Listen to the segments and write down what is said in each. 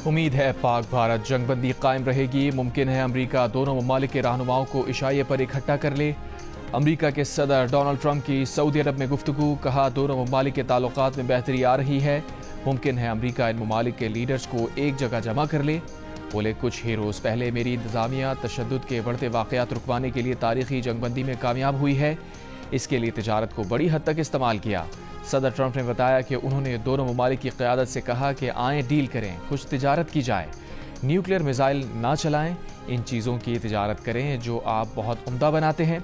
امید ہے پاک بھارت جنگ بندی قائم رہے گی۔ ممکن ہے امریکہ دونوں ممالک کے رہنماؤں کو عشائیے پر اکٹھا کر لے۔ امریکہ کے صدر ڈونلڈ ٹرمپ کی سعودی عرب میں گفتگو، کہا دونوں ممالک کے تعلقات میں بہتری آ رہی ہے۔ ممکن ہے امریکہ ان ممالک کے لیڈرز کو ایک جگہ جمع کر لے۔ بولے کچھ ہی روز پہلے میری انتظامیہ تشدد کے بڑھتے واقعات رکوانے کے لیے تاریخی جنگ بندی میں کامیاب ہوئی ہے۔ اس کے لیے تجارت کو بڑی حد تک استعمال کیا۔ صدر ٹرمپ نے بتایا کہ انہوں نے دونوں ممالک کی قیادت سے کہا کہ آئیں ڈیل کریں، کچھ تجارت کی جائے، نیوکلیئر میزائل نہ چلائیں، ان چیزوں کی تجارت کریں جو آپ بہت عمدہ بناتے ہیں۔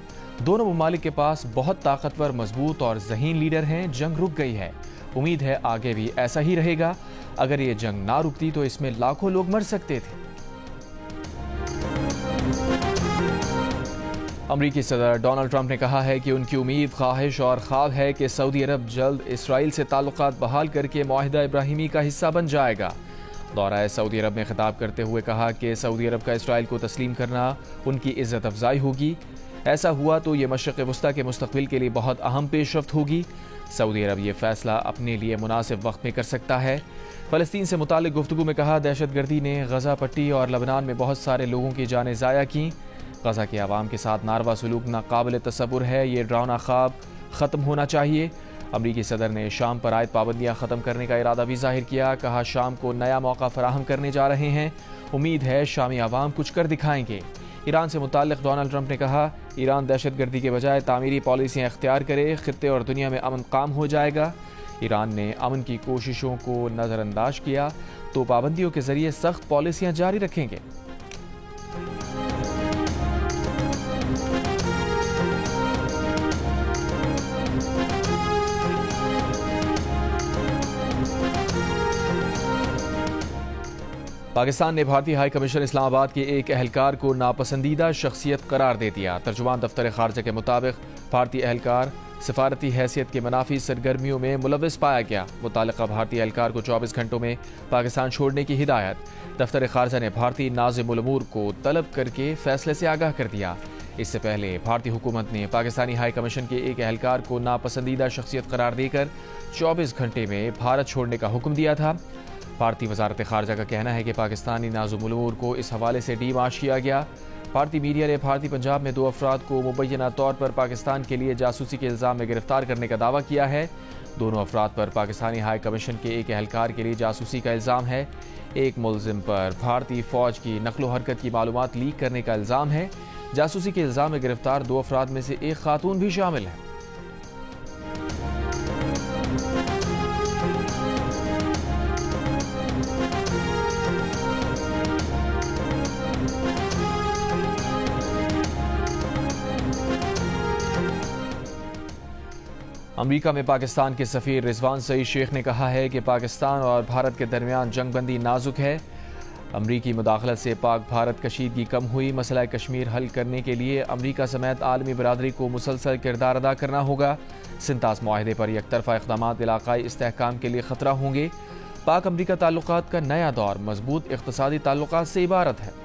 دونوں ممالک کے پاس بہت طاقتور، مضبوط اور ذہین لیڈر ہیں۔ جنگ رک گئی ہے، امید ہے آگے بھی ایسا ہی رہے گا۔ اگر یہ جنگ نہ رکتی تو اس میں لاکھوں لوگ مر سکتے تھے۔ امریکی صدر ڈونلڈ ٹرمپ نے کہا ہے کہ ان کی امید، خواہش اور خواب ہے کہ سعودی عرب جلد اسرائیل سے تعلقات بحال کر کے معاہدہ ابراہیمی کا حصہ بن جائے گا۔ دورہ سعودی عرب میں خطاب کرتے ہوئے کہا کہ سعودی عرب کا اسرائیل کو تسلیم کرنا ان کی عزت افزائی ہوگی۔ ایسا ہوا تو یہ مشرق وسطیٰ کے مستقبل کے لیے بہت اہم پیش رفت ہوگی۔ سعودی عرب یہ فیصلہ اپنے لیے مناسب وقت میں کر سکتا ہے۔ فلسطین سے متعلق گفتگو میں کہا دہشت گردی نے غزہ پٹی اور لبنان میں بہت سارے لوگوں کی جانیں ضائع کیں۔ غزہ کے عوام کے ساتھ ناروا سلوک ناقابل تصور ہے، یہ ڈراؤنا خواب ختم ہونا چاہیے۔ امریکی صدر نے شام پر عائد پابندیاں ختم کرنے کا ارادہ بھی ظاہر کیا، کہا شام کو نیا موقع فراہم کرنے جا رہے ہیں، امید ہے شامی عوام کچھ کر دکھائیں گے۔ ایران سے متعلق ڈونلڈ ٹرمپ نے کہا ایران دہشت گردی کے بجائے تعمیری پالیسیاں اختیار کرے، خطے اور دنیا میں امن قائم ہو جائے گا۔ ایران نے امن کی کوششوں کو نظر انداز کیا تو پابندیوں کے ذریعے سخت پالیسیاں جاری رکھیں گے۔ پاکستان نے بھارتی ہائی کمیشن اسلام آباد کے ایک اہلکار کو ناپسندیدہ شخصیت قرار دے دیا۔ ترجمان دفتر خارجہ کے مطابق بھارتی اہلکار سفارتی حیثیت کے منافی سرگرمیوں میں ملوث پایا گیا۔ متعلقہ بھارتی اہلکار کو 24 گھنٹوں میں پاکستان چھوڑنے کی ہدایت۔ دفتر خارجہ نے بھارتی ناظم الامور کو طلب کر کے فیصلے سے آگاہ کر دیا۔ اس سے پہلے بھارتی حکومت نے پاکستانی ہائی کمیشن کے ایک اہلکار کو ناپسندیدہ شخصیت قرار دے کر 24 گھنٹے میں بھارت چھوڑنے کا حکم دیا تھا۔ بھارتی وزارت خارجہ کا کہنا ہے کہ پاکستانی ناظم الامور کو اس حوالے سے ڈی مارچ کیا گیا۔ بھارتی میڈیا نے بھارتی پنجاب میں 2 افراد کو مبینہ طور پر پاکستان کے لیے جاسوسی کے الزام میں گرفتار کرنے کا دعویٰ کیا ہے۔ دونوں افراد پر پاکستانی ہائی کمیشن کے ایک اہلکار کے لیے جاسوسی کا الزام ہے۔ ایک ملزم پر بھارتی فوج کی نقل و حرکت کی معلومات لیک کرنے کا الزام ہے۔ جاسوسی کے الزام میں گرفتار 2 افراد میں سے ایک خاتون بھی شامل ہے۔ امریکہ میں پاکستان کے سفیر رضوان سعید شیخ نے کہا ہے کہ پاکستان اور بھارت کے درمیان جنگ بندی نازک ہے۔ امریکی مداخلت سے پاک بھارت کشیدگی کم ہوئی۔ مسئلہ کشمیر حل کرنے کے لیے امریکہ سمیت عالمی برادری کو مسلسل کردار ادا کرنا ہوگا۔ سنتاس معاہدے پر یک طرفہ اقدامات علاقائی استحکام کے لیے خطرہ ہوں گے۔ پاک امریکہ تعلقات کا نیا دور مضبوط اقتصادی تعلقات سے عبارت ہے۔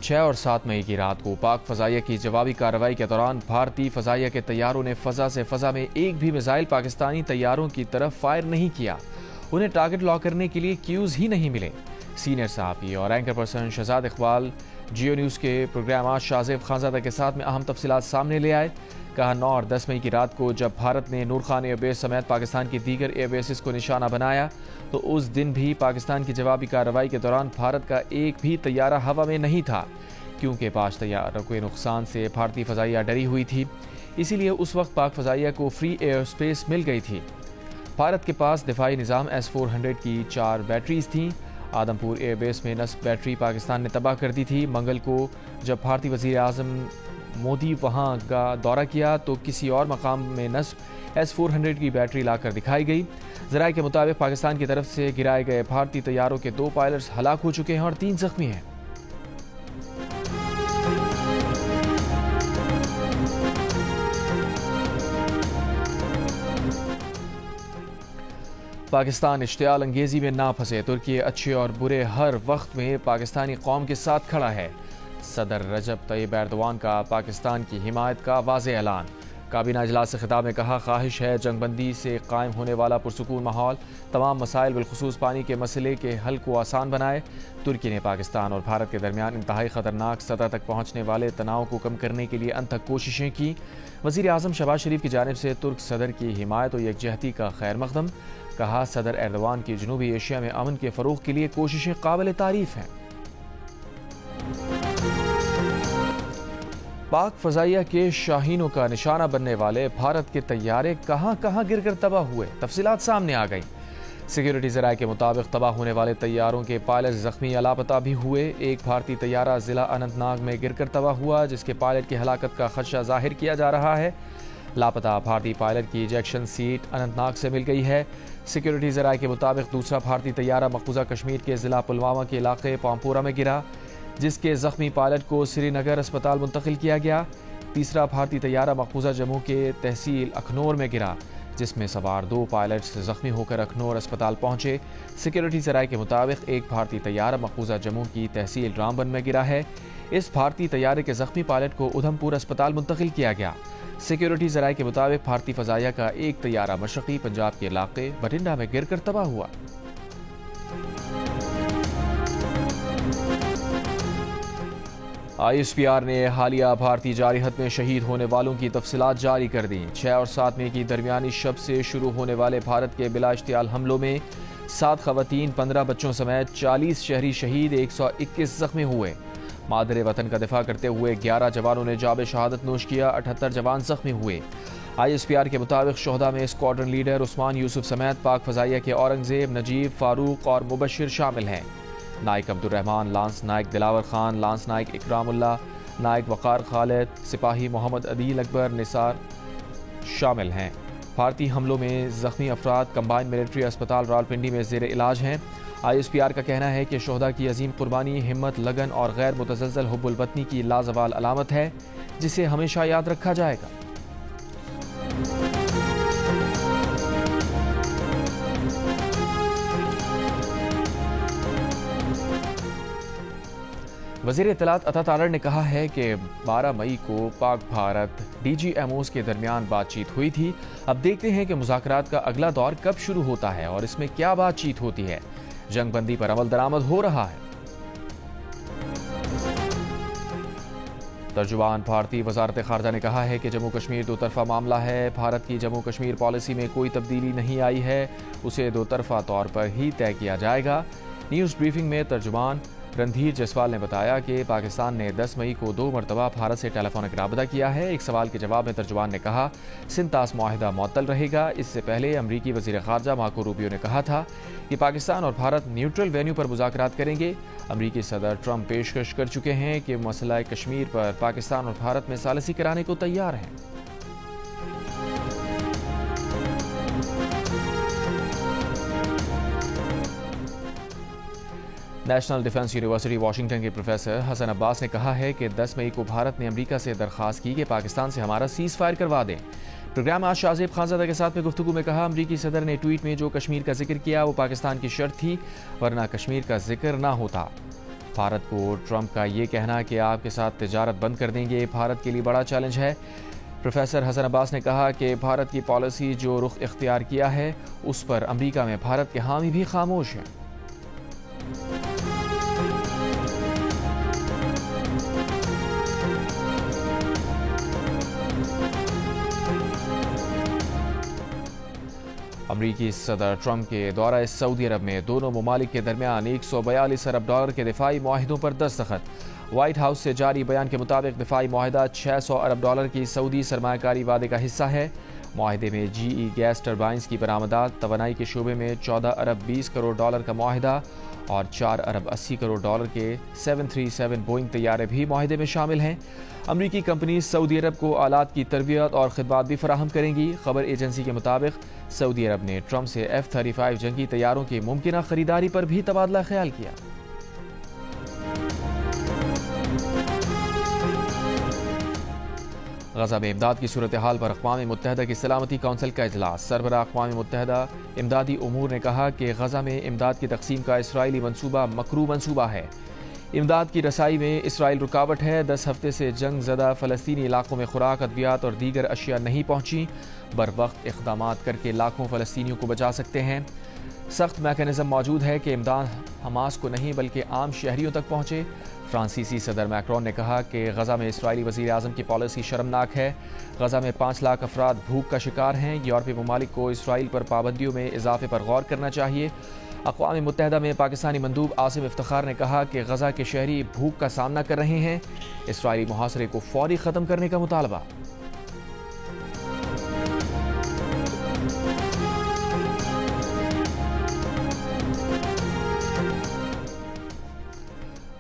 6 اور 7 مئی کی رات کو پاک فضائیہ کی جوابی کارروائی کے دوران بھارتی فضائیہ کے طیاروں نے فضا سے فضا میں ایک بھی میزائل پاکستانی طیاروں کی طرف فائر نہیں کیا۔ انہیں ٹارگٹ لاک کرنے کے لیے کیوز ہی نہیں ملے۔ سینئر صحافی اور anchor person Shahzad Iqbal Geo news کے پروگرام آج شاہزیب خانزادہ کے ساتھ میں اہم تفصیلات سامنے لے آئے۔ کہا 9 اور 10 مئی کی رات کو جب بھارت نے نور خان ایئر بیس سمیت پاکستان کی دیگر ایئر بیسز کو نشانہ بنایا تو اس دن بھی پاکستان کی جوابی کارروائی کے دوران بھارت کا ایک بھی طیارہ ہوا میں نہیں تھا، کیونکہ 5 طیاروں کے نقصان سے بھارتی فضائیہ ڈری ہوئی تھی۔ اسی لیے اس وقت پاک فضائیہ کو فری ایئر سپیس مل گئی تھی۔ بھارت کے پاس دفاعی نظام S-400 کی 4 بیٹریز تھیں۔ آدم پور ایئر بیس میں نصب بیٹری پاکستان نے تباہ کر دی تھی۔ منگل کو جب بھارتی وزیر اعظم مودی وہاں کا دورہ کیا تو کسی اور مقام میں نصب S-400 کی بیٹری لا کر دکھائی گئی۔ ذرائع کے مطابق پاکستان کی طرف سے گرائے گئے بھارتی طیاروں کے 2 پائلٹس ہلاک ہو چکے ہیں اور 3 زخمی ہیں۔ پاکستان اشتعال انگیزی میں نہ پھنسے، ترکی اچھے اور برے ہر وقت میں پاکستانی قوم کے ساتھ کھڑا ہے۔ صدر رجب طیب ایردوان کا پاکستان کی حمایت کا واضح اعلان۔ کابینہ اجلاس سے خطاب میں کہا، خواہش ہے جنگ بندی سے قائم ہونے والا پرسکون ماحول تمام مسائل بالخصوص پانی کے مسئلے کے حل کو آسان بنائے۔ ترکی نے پاکستان اور بھارت کے درمیان انتہائی خطرناک سطح تک پہنچنے والے تناؤ کو کم کرنے کے لیے انتھک کوششیں کی۔ وزیر اعظم شہباز شریف کی جانب سے ترک صدر کی حمایت و یکجہتی کا خیر مقدم۔ کہا، صدر ایردوان کی جنوبی ایشیا میں امن کے فروغ کے لیے کوششیں قابل تعریف ہیں۔ پاک فضائیہ کے شاہینوں کا نشانہ بننے والے بھارت کے طیارے کہاں کہاں گر کر تباہ ہوئے، تفصیلات سامنے آ گئیں۔ سیکیورٹی ذرائع کے مطابق تباہ ہونے والے طیاروں کے پائلٹ زخمی یا لاپتہ بھی ہوئے۔ ایک بھارتی طیارہ ضلع اننت ناگ میں گر کر تباہ ہوا، جس کے پائلٹ کی ہلاکت کا خدشہ ظاہر کیا جا رہا ہے۔ لاپتہ بھارتی پائلٹ کی ایجیکشن سیٹ اننت ناگ سے مل گئی ہے۔ سیکیورٹی ذرائع کے مطابق دوسرا بھارتی طیارہ مقبوضہ کشمیر کے ضلع پلوامہ کے علاقے پامپورہ میں گرا، جس کے زخمی پائلٹ کو سری نگر اسپتال منتقل کیا گیا۔ تیسرا بھارتی طیارہ مقبوضہ جموں کے تحصیل اکھنور میں گرا، جس میں سوار 2 پائلٹس زخمی ہو کر اکھنور اسپتال پہنچے۔ سیکیورٹی ذرائع کے مطابق ایک بھارتی طیارہ مقبوضہ جموں کی تحصیل رامبن میں گرا ہے۔ اس بھارتی طیارے کے زخمی پائلٹ کو ادھم پور اسپتال منتقل کیا گیا۔ سیکیورٹی ذرائع کے مطابق بھارتی فضائیہ کا ایک طیارہ مشرقی پنجاب کے علاقے بٹنڈا میں گر کر تباہ ہوا۔ آئی ایس پی آر نے حالیہ بھارتی جارحیت میں شہید ہونے والوں کی تفصیلات جاری کر دیں۔ 6 اور 7 مئی کی درمیانی شب سے شروع ہونے والے بھارت کے بلا اشتعال حملوں میں 7 خواتین، 15 بچوں سمیت 40 شہری شہید، 121 زخمی ہوئے۔ مادر وطن کا دفاع کرتے ہوئے 11 جوانوں نے جام شہادت نوش کیا، 78 جوان زخمی ہوئے۔ آئی ایس پی آر کے مطابق شہداء میں اسکواڈرن لیڈر عثمان یوسف سمیت پاک فضائیہ کے اورنگزیب، نجیب، فاروق اور مبشر شامل ہیں۔ نائک عبد الرحمان، لانس نائک دلاور خان، لانس نائک اکرام اللہ، نائک وقار خالد، سپاہی محمد عدیل اکبر نثار شامل ہیں۔ بھارتی حملوں میں زخمی افراد کمبائنڈ ملٹری اسپتال راولپنڈی میں زیر علاج ہیں۔ آئی ایس پی آر کا کہنا ہے کہ شہداء کی عظیم قربانی، ہمت، لگن اور غیر متزلزل حب الوطنی کی لازوال علامت ہے، جسے ہمیشہ یاد رکھا جائے گا۔ وزیر اطلاعات عطا تالر نے کہا ہے کہ 12 مئی کو Pak Bharat D G M Os کے درمیان بات چیت ہوئی تھی۔ اب دیکھتے ہیں کہ مذاکرات کا اگلا دور کب شروع ہوتا ہے اور اس میں کیا بات چیت ہوتی ہے۔ جنگ بندی پر عمل درآمد ہو رہا ہے۔ ترجمان بھارتی وزارت خارجہ نے کہا ہے کہ جموں کشمیر دو طرفہ معاملہ ہے۔ بھارت کی جموں کشمیر پالیسی میں کوئی تبدیلی نہیں آئی ہے، اسے دو طرفہ طور پر ہی طے کیا جائے گا۔ نیوز بریفنگ میں ترجمان رندھیر جسوال نے بتایا کہ پاکستان نے 10 مئی کو 2 مرتبہ بھارت سے ٹیلی فونک رابطہ کیا ہے۔ ایک سوال کے جواب میں ترجمان نے کہا، سنتاس معاہدہ معطل رہے گا۔ اس سے پہلے امریکی وزیر خارجہ مارکو روبیو نے کہا تھا کہ پاکستان اور بھارت نیوٹرل وینیو پر مذاکرات کریں گے۔ امریکی صدر ٹرمپ پیشکش کر چکے ہیں کہ مسئلہ کشمیر پر پاکستان اور بھارت میں ثالثی کرانے کو تیار ہیں۔ نیشنل ڈیفنس یونیورسٹی واشنگٹن کے پروفیسر حسن عباس نے کہا ہے کہ 10 مئی کو بھارت نے امریکہ سے درخواست کی کہ پاکستان سے ہمارا سیز فائر کروا دیں۔ پروگرام آج شاہزیب خانزادہ کے ساتھ میں گفتگو میں کہا، امریکی صدر نے ٹویٹ میں جو کشمیر کا ذکر کیا وہ پاکستان کی شرط تھی، ورنہ کشمیر کا ذکر نہ ہوتا۔ بھارت کو ٹرمپ کا یہ کہنا کہ آپ کے ساتھ تجارت بند کر دیں گے بھارت کے لیے بڑا چیلنج ہے۔ پروفیسر حسن عباس نے کہا کہ بھارت کی پالیسی جو رخ اختیار کیا ہے اس پر امریکہ میں بھارت کے حامی بھی خاموش ہیں۔ امریکی صدر ٹرمپ کے دورہ سعودی عرب میں دونوں ممالک کے درمیان $142 ارب کے دفاعی معاہدوں پر دستخط۔ وائٹ ہاؤس سے جاری بیان کے مطابق دفاعی معاہدہ $600 ارب کی سعودی سرمایہ کاری وعدے کا حصہ ہے۔ معاہدے میں جی ای گیس ٹربائنز کی برآمدات، توانائی کے شعبے میں $14 ارب 20 کروڑ کا معاہدہ اور $4 ارب 80 کروڑ کے 737 بوئنگ طیارے بھی معاہدے میں شامل ہیں۔ امریکی کمپنی سعودی عرب کو آلات کی تربیت اور خدمات بھی فراہم کریں گی۔ خبر ایجنسی کے مطابق سعودی عرب نے ٹرمپ سے F-35 جنگی طیاروں کی ممکنہ خریداری پر بھی تبادلہ خیال کیا۔ غزہ میں امداد کی صورتحال پر اقوام متحدہ کی سلامتی کونسل کا اجلاس۔ سربراہ اقوام متحدہ امدادی امور نے کہا کہ غزہ میں امداد کی تقسیم کا اسرائیلی منصوبہ مکروہ منصوبہ ہے۔ امداد کی رسائی میں اسرائیل رکاوٹ ہے۔ 10 ہفتے سے جنگ زدہ فلسطینی علاقوں میں خوراک، ادویات اور دیگر اشیاء نہیں پہنچی۔ بروقت اقدامات کر کے لاکھوں فلسطینیوں کو بچا سکتے ہیں۔ سخت میکانزم موجود ہے کہ امداد حماس کو نہیں بلکہ عام شہریوں تک پہنچے۔ فرانسیسی صدر میکرون نے کہا کہ غزہ میں اسرائیلی وزیر اعظم کی پالیسی شرمناک ہے۔ غزہ میں 5 لاکھ افراد بھوک کا شکار ہیں۔ یورپی ممالک کو اسرائیل پر پابندیوں میں اضافے پر غور کرنا چاہیے۔ اقوام متحدہ میں پاکستانی مندوب عاصم افتخار نے کہا کہ غزہ کے شہری بھوک کا سامنا کر رہے ہیں۔ اسرائیلی محاصرے کو فوری ختم کرنے کا مطالبہ۔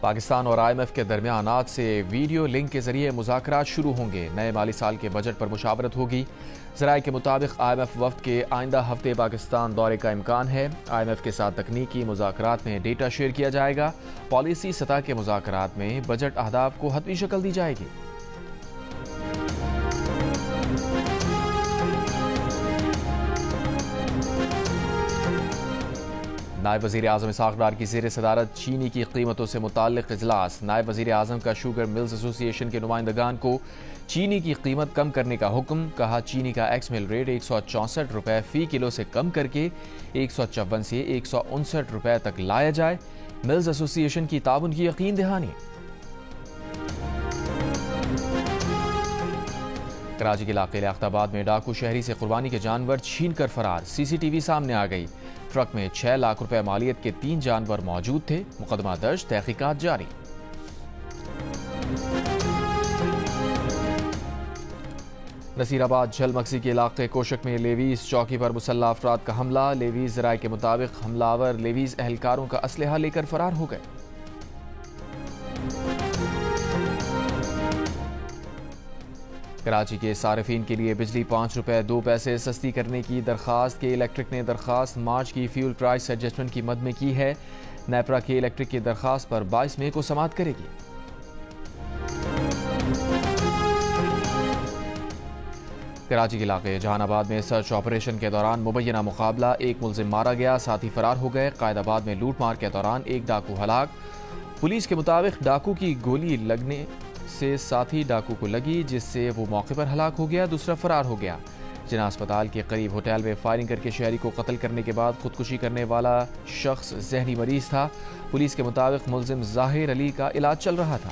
پاکستان اور IMF کے درمیان آج سے ویڈیو لنک کے ذریعے مذاکرات شروع ہوں گے۔ نئے مالی سال کے بجٹ پر مشاورت ہوگی۔ ذرائع کے مطابق IMF وفد کے آئندہ ہفتے پاکستان دورے کا امکان ہے۔ IMF کے ساتھ تکنیکی مذاکرات میں ڈیٹا شیئر کیا جائے گا۔ پالیسی سطح کے مذاکرات میں بجٹ اہداف کو حتمی شکل دی جائے گی۔ نائب وزیر اعظم اسحاق ڈار کی زیر صدارت چینی کی قیمتوں سے متعلق اجلاس۔ نائب وزیر اعظم کا شوگر ملز ایسوسی ایشن کے نمائندگان کو چینی کی قیمت کم کرنے کا حکم۔ کہا چینی کا ایکس مل ریٹ 164 روپے فی کلو سے کم کر کے 154 سے 159 روپے تک لایا جائے۔ ملز ایسوسی ایشن کی تعاون کی یقین دہانی۔ کراچی کے علاقے لیاقت آباد میں ڈاکو شہری سے قربانی کے جانور چھین کر فرار۔ CCTV سامنے آ گئی۔ ٹرک میں 6 لاکھ روپے مالیت کے 3 جانور موجود تھے۔ مقدمہ درج، تحقیقات جاری۔ نصیر آباد جھل مکسی کے علاقے کوشک میں لیویز چوکی پر مسلح افراد کا حملہ۔ لیویز ذرائع کے مطابق حملہ آور لیویز اہلکاروں کا اسلحہ لے کر فرار ہو گئے۔ کراچی کے صارفین کے لیے بجلی 5 روپے 2 پیسے سستی کرنے کی درخواست کے الیکٹرک نے درخواست مارچ کی فیول پرائس ایڈجسٹمنٹ کی مد میں کی ہے۔ نیپرا کے الیکٹرک کی درخواست پر 22 مئی کو سماعت کرے گی۔ کراچی کے علاقے جہان آباد میں سرچ آپریشن کے دوران مبینہ مقابلہ، ایک ملزم مارا گیا، ساتھی فرار ہو گئے۔ قائد آباد میں لوٹ مار کے دوران ایک ڈاکو ہلاک۔ پولیس کے مطابق ڈاکو کی گولی لگنے سے ساتھی ڈاکو کو لگی، جس سے وہ موقع پر ہلاک ہو گیا، دوسرا فرار ہو گیا۔ جناح اسپتال کے قریب ہوٹل میں فائرنگ کر کے شہری کو قتل کرنے کے بعد خودکشی کرنے والا شخص ذہنی مریض تھا۔ پولیس کے مطابق ملزم ظاہر علی کا علاج چل رہا تھا۔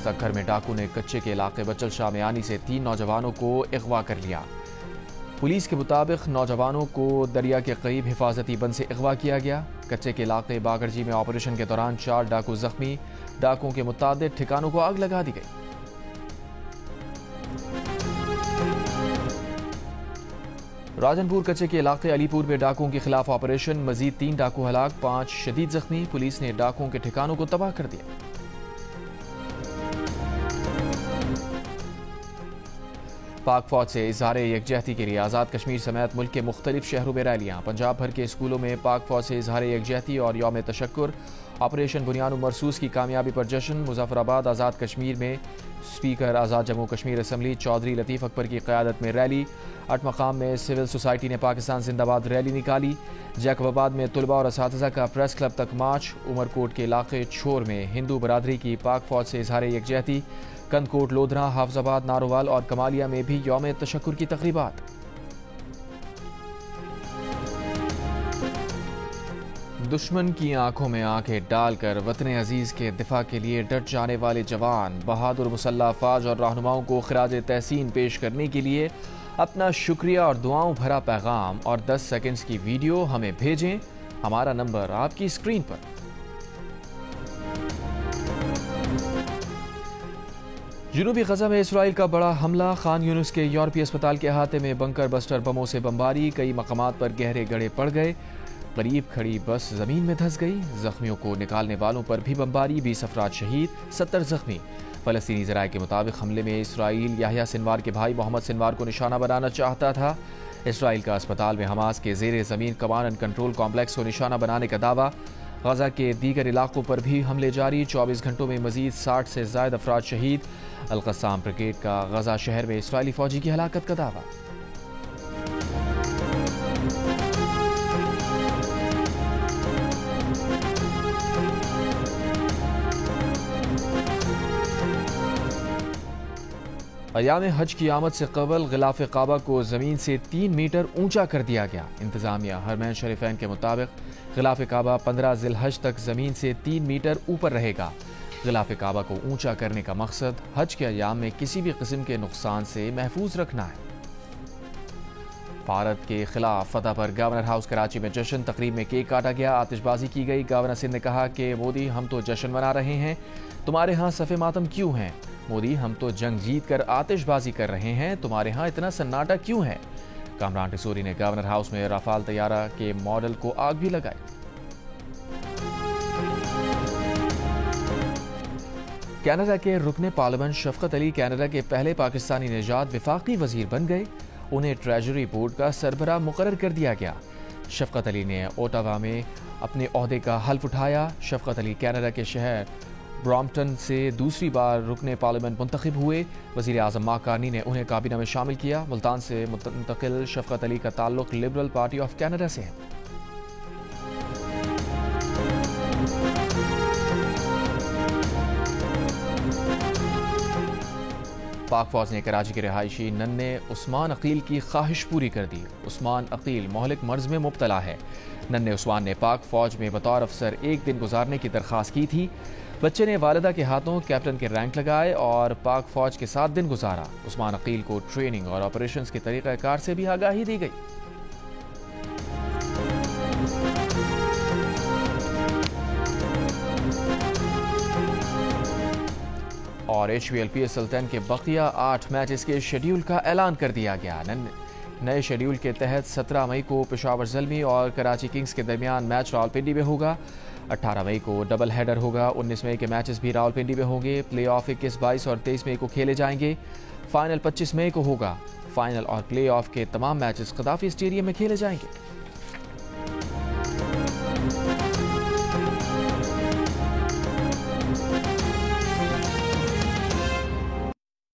سکھر میں ڈاکو نے کچے کے علاقے بچل شاہ میانی سے 3 نوجوانوں کو اغوا کر لیا۔ پولیس کے مطابق نوجوانوں کو دریا کے قریب حفاظتی بند سے اغوا کیا گیا۔ کچے کے علاقے باگرجی میں آپریشن کے دوران 4 ڈاکو زخمی۔ ڈاکوں کے متعدد ٹھکانوں کو آگ لگا دی گئی۔ راجن پور کچے کے علاقے علی پور میں ڈاکوں کے خلاف آپریشن، مزید 3 ڈاکو ہلاک، 5 شدید زخمی۔ پولیس نے ڈاکوں کے ٹھکانوں کو تباہ کر دیا۔ پاک فوج سے اظہار یکجہتی کے لیے آزاد کشمیر سمیت ملک کے مختلف شہروں میں ریلیاں۔ پنجاب بھر کے اسکولوں میں پاک فوج سے اظہار یکجہتی اور یوم تشکر۔ آپریشن بنیان مرصوص کی کامیابی پر جشن۔ مظفر آباد آزاد کشمیر میں اسپیکر آزاد جموں کشمیر اسمبلی چودھری لطیف اکبر کی قیادت میں ریلی۔ 8 مقام میں سول سوسائٹی نے پاکستان زندہ باد ریلی نکالی۔ جیکب آباد میں طلباء اور اساتذہ کا پریس کلب تک مارچ۔ عمرکوٹ کے علاقے چھور میں ہندو برادری کی پاک فوج سے اظہار یکجہتی۔ کندکوٹ، لودھرا، حافظ آباد، ناروال اور کمالیہ میں بھی یوم تشکر کی تقریبات۔ دشمن کی آنکھوں میں آنکھیں ڈال کر وطن عزیز کے دفاع کے لیے ڈٹ جانے والے جوان، بہادر مسلح افواج اور رہنماؤں کو خراج تحسین پیش کرنے کے لیے اپنا شکریہ اور دعاؤں بھرا پیغام اور 10 سیکنڈز کی ویڈیو ہمیں بھیجیں۔ ہمارا نمبر آپ کی اسکرین پر۔ جنوبی غزہ میں اسرائیل کا بڑا حملہ، خان یونس کے یورپی اسپتال کے احاطے میں بنکر بسٹر بموں سے بمباری، کئی مقامات پر گہرے گڑھے پڑ گئے، قریب کھڑی بس زمین میں دھنس گئی، زخمیوں کو نکالنے والوں پر بھی بمباری، 20 افراد شہید، 70 زخمی۔ فلسطینی ذرائع کے مطابق حملے میں اسرائیل یحییٰ سنوار کے بھائی محمد سنوار کو نشانہ بنانا چاہتا تھا۔ اسرائیل کا اسپتال میں حماس کے زیر زمین کمانڈ اینڈ کنٹرول کمپلیکس کو نشانہ بنانے کا دعویٰ۔ غزہ کے دیگر علاقوں پر بھی حملے جاری، 24 گھنٹوں میں مزید 60 سے زائد افراد شہید۔ القسام بریگیڈ کا غزہ شہر میں اسرائیلی فوجی کی ہلاکت کا دعویٰ۔ ایام حج کی آمد سے قبل غلاف کعبہ کو زمین سے 3 میٹر اونچا کر دیا گیا۔ انتظامیہ حرمین شریفین کے مطابق غلاف کعبہ 15 ذی الحج تک زمین سے 3 میٹر اوپر رہے گا۔ غلاف کعبہ کو اونچا کرنے کا مقصد حج کے ایام میں کسی بھی قسم کے نقصان سے محفوظ رکھنا ہے۔ بھارت کے خلاف فتح پر گورنر ہاؤس کراچی میں جشن، تقریب میں کیک کاٹا گیا، آتش بازی کی گئی۔ گورنر سندھ نے کہا کہ مودی ہم تو جشن منا رہے ہیں، تمہارے ہاں صف ماتم کیوں ہیں؟ مودی ہم تو جنگ جیت کر آتش بازی کر رہے ہیں، تمہارے ہاں اتنا سناٹا کیوں ہے؟ کامران ٹسوری نے گورنر ہاؤس میں رافال طیارہ کے ماڈل کو آگ بھی لگائی۔ کینیڈا کے رکن پارلیمنٹ شفقت علی کینیڈا کے پہلے پاکستانی نژاد وفاقی وزیر بن گئے، انہیں ٹریجری بورڈ کا سربراہ مقرر کر دیا گیا۔ شفقت علی نے اوٹاوا میں اپنے عہدے کا حلف اٹھایا۔ شفقت علی کینیڈا کے شہر برامپٹن سے دوسری بار رکن پارلیمنٹ منتخب ہوئے۔ وزیر اعظم مارک کارنی نے انہیں کابینہ میں شامل کیا۔ ملتان سے منتقل شفقت علی کا تعلق لبرل پارٹی آف کینیڈا سے ہے۔ پاک فوج نے کراچی کے رہائشی ننھے عثمان عقیل کی خواہش پوری کر دی۔ عثمان عقیل مہلک مرض میں مبتلا ہے۔ ننھے عثمان نے پاک فوج میں بطور افسر 1 دن گزارنے کی درخواست کی تھی۔ بچے نے والدہ کے ہاتھوں کیپٹن کے رینک لگائے اور پاک فوج کے ساتھ دن گزارا۔ عثمان عقیل کو ٹریننگ اور آپریشنز کے طریقہ کار سے بھی آگاہی دی گئی۔ اور HVL-PSL 10 کے بقیہ 8 میچز کے شیڈیول کا اعلان کر دیا گیا۔ نئے شیڈیول کے تحت 17 مئی کو پشاور زلمی اور کراچی کنگز کے درمیان میچ راولپنڈی میں ہوگا۔ 18 مئی کو ڈبل ہیڈر ہوگا۔ 19 مئی کے میچز بھی راولپنڈی میں ہوں گے۔ پلے آف 21، 22 اور 23 مئی کو کھیلے جائیں گے۔ فائنل 25 مئی کو ہوگا۔ فائنل اور پلے آف کے تمام میچز قذافی اسٹیڈیم میں کھیلے جائیں گے۔